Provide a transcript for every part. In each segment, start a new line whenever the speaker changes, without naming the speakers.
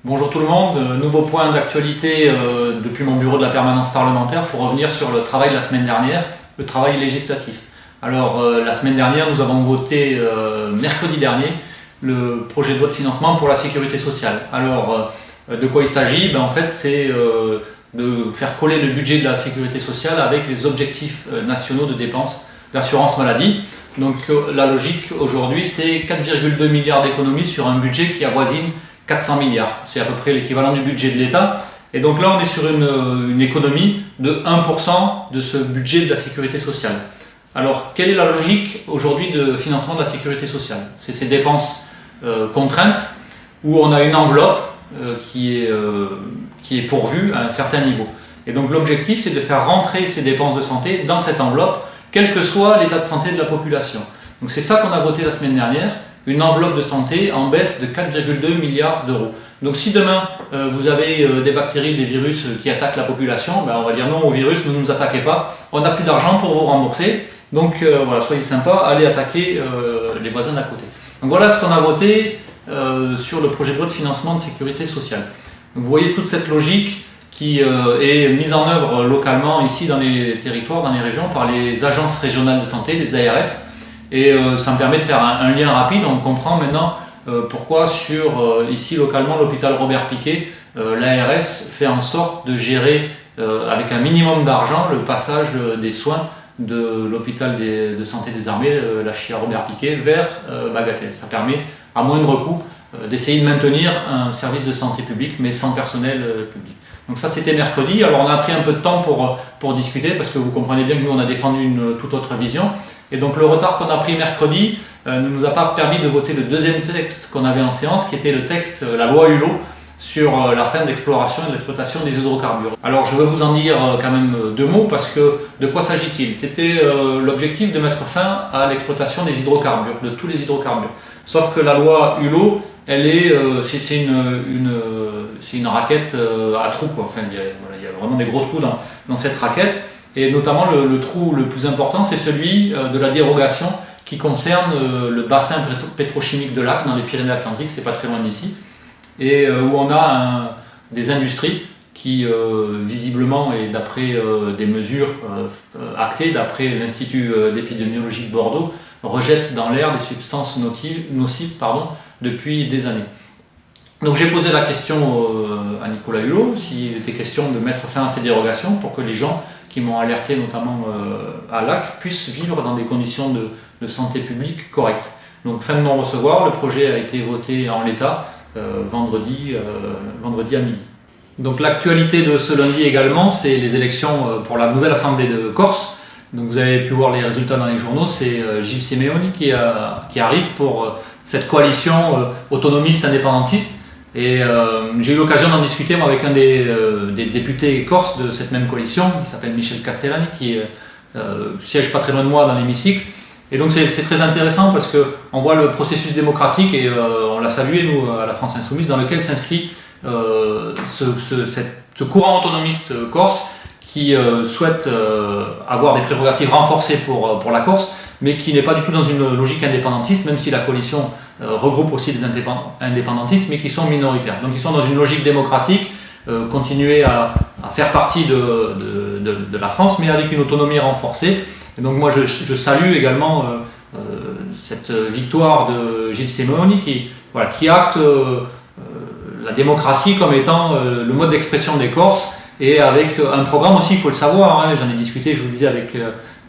Bonjour tout le monde, nouveau point d'actualité depuis mon bureau de la permanence parlementaire pour revenir sur le travail de la semaine dernière, le travail législatif. Alors la semaine dernière nous avons voté mercredi dernier le projet de loi de financement pour la sécurité sociale. Alors de quoi il s'agit? En fait c'est de faire coller le budget de la sécurité sociale avec les objectifs nationaux de dépenses d'assurance maladie. Donc la logique aujourd'hui c'est 4,2 milliards d'économies sur un budget qui avoisine 400 milliards. C'est à peu près l'équivalent du budget de l'État. Et donc là on est sur une économie de 1% de ce budget de la sécurité sociale. Alors quelle est la logique aujourd'hui de financement de la sécurité sociale? C'est ces dépenses contraintes où on a une enveloppe qui est pourvue à un certain niveau. Et donc l'objectif c'est de faire rentrer ces dépenses de santé dans cette enveloppe, quel que soit l'état de santé de la population. Donc c'est ça qu'on a voté la semaine dernière, une enveloppe de santé en baisse de 4,2 milliards d'euros. Donc si demain vous avez des bactéries, des virus qui attaquent la population, on va dire non au virus, ne nous attaquez pas, on n'a plus d'argent pour vous rembourser, donc voilà, soyez sympas, allez attaquer les voisins d'à côté. Donc voilà ce qu'on a voté sur le projet de loi de financement de sécurité sociale. Donc vous voyez toute cette logique qui est mise en œuvre localement ici dans les territoires, dans les régions, par les agences régionales de santé, les ARS, et ça me permet de faire un lien rapide. On comprend maintenant pourquoi ici localement l'hôpital Robert Picquet, l'ARS fait en sorte de gérer avec un minimum d'argent le passage des soins de l'hôpital de santé des armées, la Chia Robert Picquet, vers Bagatelle. Ça permet à moindre coût d'essayer de maintenir un service de santé publique mais sans personnel public. Donc ça c'était mercredi. Alors on a pris un peu de temps pour discuter parce que vous comprenez bien que nous on a défendu une toute autre vision. Et donc le retard qu'on a pris mercredi ne nous a pas permis de voter le deuxième texte qu'on avait en séance, qui était le texte, la loi Hulot, sur la fin d'exploration et de l'exploitation des hydrocarbures. Alors je veux vous en dire quand même deux mots, parce que de quoi s'agit-il? C'était l'objectif de mettre fin à l'exploitation des hydrocarbures, de tous les hydrocarbures. Sauf que la loi Hulot, c'est une raquette à trous, quoi. Enfin, il y a vraiment des gros trous dans cette raquette. Et notamment le trou le plus important, c'est celui de la dérogation qui concerne le bassin pétrochimique de Lac dans les Pyrénées-Atlantiques, c'est pas très loin d'ici, et où on a des industries qui visiblement, et d'après des mesures actées, d'après l'Institut d'épidémiologie de Bordeaux, rejettent dans l'air des substances nocives depuis des années. Donc j'ai posé la question à Nicolas Hulot s'il était question de mettre fin à ces dérogations pour que les gens qui m'ont alerté notamment à Lac puissent vivre dans des conditions de santé publique correctes. Donc fin de non-recevoir, le projet a été voté en l'état vendredi à midi. Donc l'actualité de ce lundi également, c'est les élections pour la nouvelle Assemblée de Corse. Donc vous avez pu voir les résultats dans les journaux, c'est Gilles Simeoni qui arrive pour cette coalition autonomiste indépendantiste. Et j'ai eu l'occasion d'en discuter avec un des députés corses de cette même coalition, qui s'appelle Michel Castellani, qui siège pas très loin de moi dans l'hémicycle. Et donc c'est très intéressant parce qu'on voit le processus démocratique, et on l'a salué nous à la France Insoumise, dans lequel s'inscrit ce courant autonomiste corse qui souhaite avoir des prérogatives renforcées pour la Corse, mais qui n'est pas du tout dans une logique indépendantiste, même si la coalition regroupe aussi des indépendantistes, mais qui sont minoritaires. Donc ils sont dans une logique démocratique, continuer à faire partie de la France, mais avec une autonomie renforcée. Et donc moi je salue également cette victoire de Gilles Simeoni qui acte la démocratie comme étant le mode d'expression des Corses, et avec un programme aussi, il faut le savoir, j'en ai discuté, je vous le disais,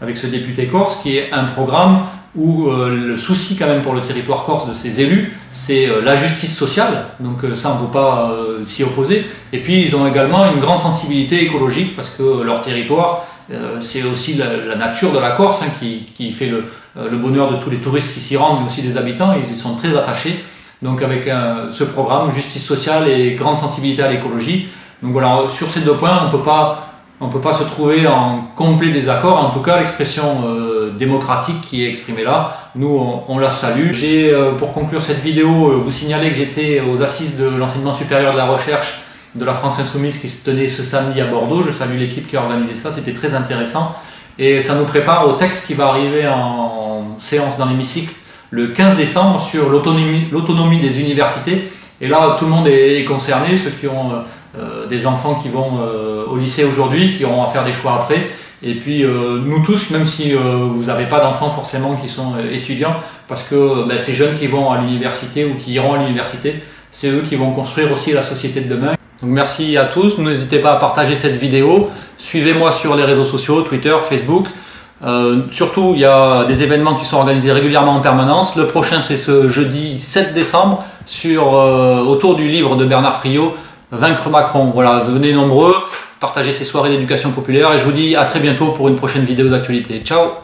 avec ce député corse, qui est un programme où le souci quand même pour le territoire corse de ses élus, c'est la justice sociale, donc ça on ne peut pas s'y opposer. Et puis ils ont également une grande sensibilité écologique, parce que leur territoire, c'est aussi la nature de la Corse qui fait le bonheur de tous les touristes qui s'y rendent, mais aussi des habitants, ils y sont très attachés. Donc avec ce programme, justice sociale et grande sensibilité à l'écologie. Donc voilà, sur ces deux points, on ne peut pas se trouver en complet désaccord. En tout cas, l'expression démocratique qui est exprimée là, nous on la salue. J'ai, pour conclure cette vidéo, vous signaler que j'étais aux assises de l'enseignement supérieur de la recherche de la France Insoumise qui se tenait ce samedi à Bordeaux. Je salue l'équipe qui a organisé ça, c'était très intéressant. Et ça nous prépare au texte qui va arriver en séance dans l'hémicycle le 15 décembre sur l'autonomie des universités Et là, tout le monde est concerné, ceux qui ont des enfants qui vont au lycée aujourd'hui, qui auront à faire des choix après. Et puis nous tous, même si vous n'avez pas d'enfants forcément qui sont étudiants, parce que ces jeunes qui vont à l'université ou qui iront à l'université, c'est eux qui vont construire aussi la société de demain. Donc merci à tous, n'hésitez pas à partager cette vidéo, suivez-moi sur les réseaux sociaux, Twitter, Facebook. Surtout, il y a des événements qui sont organisés régulièrement en permanence. Le prochain, c'est ce jeudi 7 décembre autour du livre de Bernard Friot, Vaincre Macron. Voilà, venez nombreux, partagez ces soirées d'éducation populaire et je vous dis à très bientôt pour une prochaine vidéo d'actualité. Ciao!